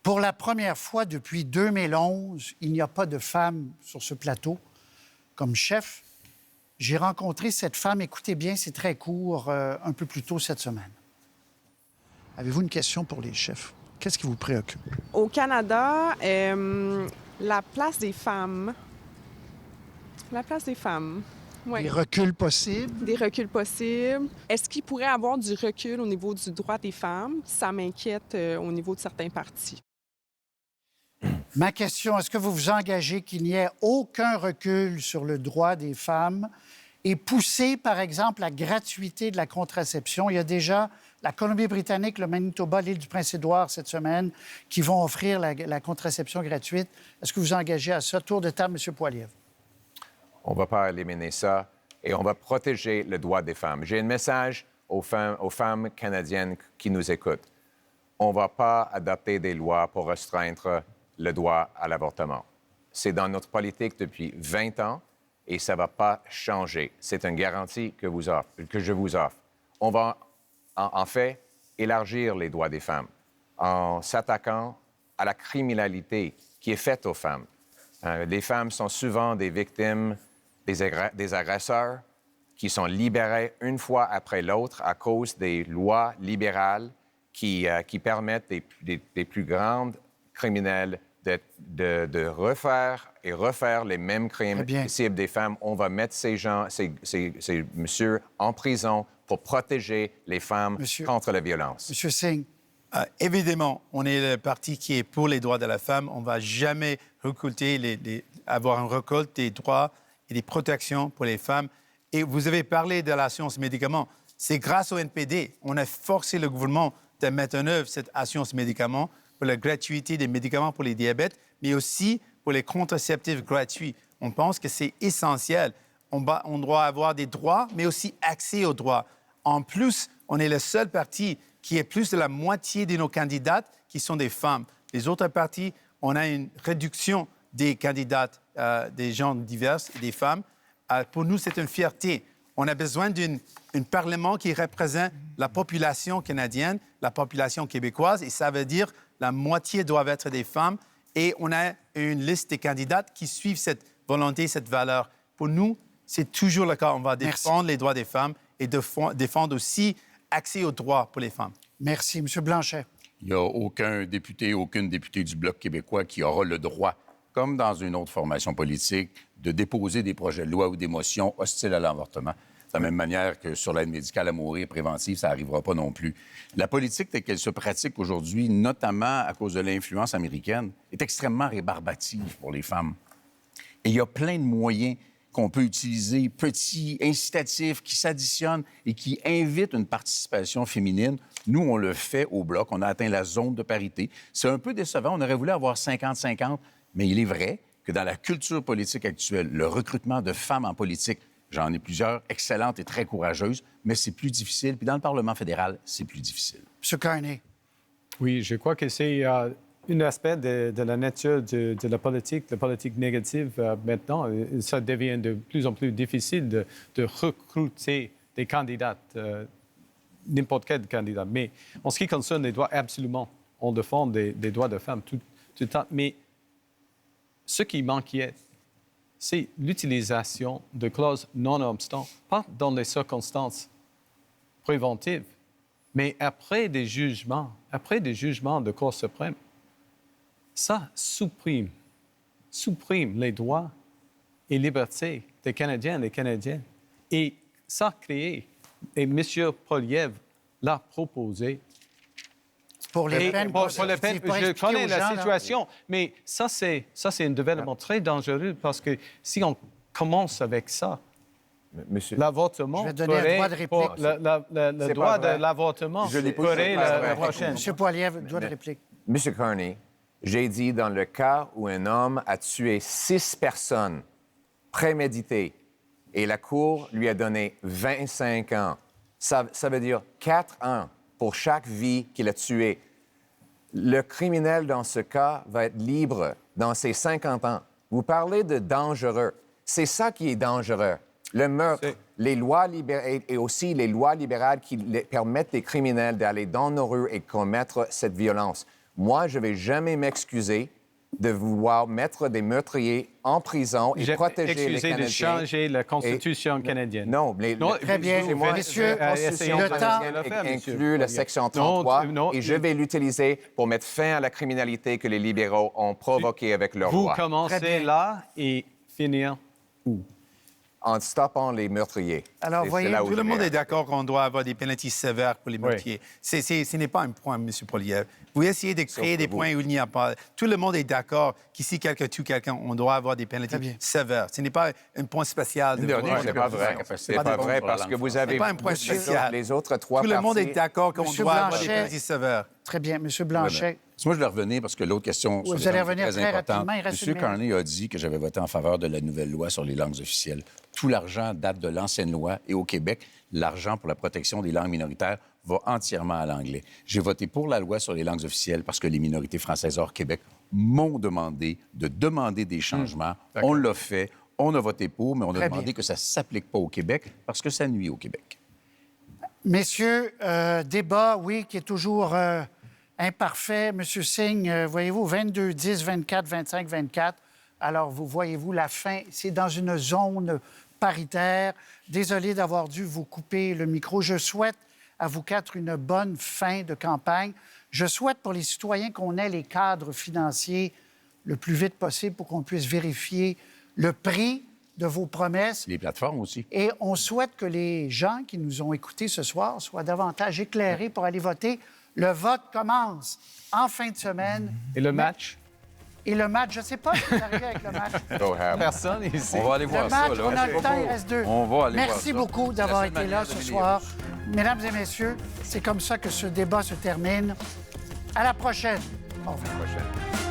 Pour la première fois depuis 2011, il n'y a pas de femme sur ce plateau comme chef. J'ai rencontré cette femme, écoutez bien, c'est très court, un peu plus tôt cette semaine. Avez-vous une question pour les chefs? Qu'est-ce qui vous préoccupe? Au Canada, la place des femmes. La place des femmes. Ouais. Des reculs possibles? Des reculs possibles. Est-ce qu'il pourrait y avoir du recul au niveau du droit des femmes? Ça m'inquiète au niveau de certains partis. Ma question, est-ce que vous vous engagez qu'il n'y ait aucun recul sur le droit des femmes et pousser, par exemple, la gratuité de la contraception? Il y a déjà la Colombie-Britannique, le Manitoba, l'île du Prince-Édouard cette semaine qui vont offrir la contraception gratuite. Est-ce que vous vous engagez à ça? Tour de table, M. Poilievre. On ne va pas éliminer ça et on va protéger le droit des femmes. J'ai un message aux femmes canadiennes qui nous écoutent. On ne va pas adopter des lois pour restreindre le droit à l'avortement. C'est dans notre politique depuis 20 ans et ça ne va pas changer. C'est une garantie que je vous offre. On va, en fait, élargir les droits des femmes en s'attaquant à la criminalité qui est faite aux femmes. Les femmes sont souvent des victimes des agresseurs qui sont libérés une fois après l'autre à cause des lois libérales qui permettent des plus grandes criminels de refaire les mêmes crimes possibles des femmes. On va mettre ces messieurs en prison pour protéger les femmes contre la violence. Monsieur Singh. Évidemment, on est le parti qui est pour les droits de la femme. On ne va jamais avoir un récolte des droits et des protections pour les femmes. Et vous avez parlé de la science médicaments. C'est grâce au NPD, on a forcé le gouvernement de mettre en œuvre cette assurance médicaments pour la gratuité des médicaments pour les diabètes, mais aussi pour les contraceptifs gratuits. On pense que c'est essentiel. On doit avoir des droits, mais aussi accès aux droits. En plus, on est le seul parti qui est plus de la moitié de nos candidates qui sont des femmes. Les autres partis, on a une réduction des candidates, des gens divers, des femmes. Pour nous, c'est une fierté. On a besoin d'un Parlement qui représente la population canadienne, la population québécoise, et ça veut dire la moitié doivent être des femmes. Et on a une liste des candidates qui suivent cette volonté, cette valeur. Pour nous, c'est toujours le cas. On va défendre les droits des femmes et défendre aussi accès aux droits pour les femmes. Merci. M. Blanchet. Il n'y a aucun député, aucune députée du Bloc québécois qui aura le droit, comme dans une autre formation politique, de déposer des projets de loi ou des motions hostiles à l'avortement. De la même manière que sur l'aide médicale à mourir préventive, ça n'arrivera pas non plus. La politique telle qu'elle se pratique aujourd'hui, notamment à cause de l'influence américaine, est extrêmement rébarbative pour les femmes. Et il y a plein de moyens qu'on peut utiliser, petits, incitatifs, qui s'additionnent et qui invitent une participation féminine. Nous, on le fait au Bloc. On a atteint la zone de parité. C'est un peu décevant. On aurait voulu avoir 50-50, mais il est vrai que dans la culture politique actuelle, le recrutement de femmes en politique, j'en ai plusieurs excellentes et très courageuses, mais c'est plus difficile. Puis dans le Parlement fédéral, c'est plus difficile. M. Carney. Oui, je crois que c'est un aspect de la nature de la politique négative maintenant. Ça devient de plus en plus difficile de recruter des candidates, n'importe quel candidat. Mais en ce qui concerne les droits, absolument, on défend des droits de femmes tout le temps. Mais ce qui m'inquiète, c'est l'utilisation de clauses non-obstant, pas dans les circonstances préventives, mais après des jugements de Cour suprême. Ça supprime les droits et libertés des Canadiens et des Canadiennes. Et ça crée, et M. Poilievre l'a proposé. Pour les peines, je connais la situation, mais ça, c'est un développement très dangereux parce que si on commence avec ça, l'avortement le droit de réplique. le droit de l'avortement serait la prochaine. M. Poilievre, droit de réplique. M. Carney, j'ai dit dans le cas où un homme a tué 6 personnes préméditées et la Cour lui a donné 25 ans, ça veut dire 4 ans pour chaque vie qu'il a tuée. Le criminel, dans ce cas, va être libre dans ses 50 ans. Vous parlez de dangereux. C'est ça qui est dangereux. Le meurtre, les lois libérales et aussi les lois libérales qui permettent aux criminels d'aller dans nos rues et commettre cette violence. Moi, je ne vais jamais m'excuser de vouloir mettre des meurtriers en prison et J'ai protéger les excusé de Canadiens. changer la Constitution canadienne. Non, mais Très bien. excusez-moi, Messieurs, la Constitution le temps- canadienne inclut la section 33 Non, et je vais l'utiliser pour mettre fin à la criminalité que les libéraux ont provoquée avec leur Vous loi. Très commencez bien. là et finir où? En stoppant les meurtriers. Alors, voyez, là où Tout je le monde vais. est d'accord qu'on doit avoir des pénalités sévères pour les meurtriers. Ce n'est pas un point, M. Poilievre. Vous essayez de créer des points où il n'y a pas. Tout le monde est d'accord que si quelqu'un tue quelqu'un, on doit avoir des Très bien. pénalités sévères. Ce n'est pas un point spécial. C'est pas vrai. C'est pas vrai parce que vous avez C'est pas un point spécial. les autres trois Tout le monde est partis- d'accord qu'on Monsieur doit avoir des Blanchet. pénalités sévères. Très bien. Monsieur Blanchet. Moi, je vais revenir parce que l'autre question sur Vous les allez langues est revenir très très importante. rapidement, il reste M. une minute. Carney a dit que j'avais voté en faveur de la nouvelle loi sur les langues officielles. Tout l'argent date de l'ancienne loi et au Québec, l'argent pour la protection des langues minoritaires va entièrement à l'anglais. J'ai voté pour la loi sur les langues officielles parce que les minorités françaises hors Québec m'ont demandé de demander des changements. On l'a fait. On a voté pour, mais on a Très demandé bien. que ça ne s'applique pas au Québec parce que ça nuit au Québec. Messieurs, débat, oui, qui est toujours imparfait. Monsieur Singh, voyez-vous, 22-10, 24, 25-24. Alors, vous voyez-vous, la fin, c'est dans une zone paritaire. Désolé d'avoir dû vous couper le micro. Je souhaite à vous quatre une bonne fin de campagne. Je souhaite pour les citoyens qu'on ait les cadres financiers le plus vite possible pour qu'on puisse vérifier le prix de vos promesses. Les plateformes aussi. Et on souhaite que les gens qui nous ont écoutés ce soir soient davantage éclairés pour aller voter. Le vote commence en fin de semaine. Et le match? Et le match, je ne sais pas ce qui est arrivé avec le match. Go ahead. Personne ici. On va aller Le voir ça. match, là. on a le temps, il reste 2. On va aller voir Merci ça. beaucoup d'avoir C'est la seule été là manière de ce mener soir. les Mesdames et messieurs, c'est comme ça que ce débat se termine. À la prochaine. Au revoir. Prochaine.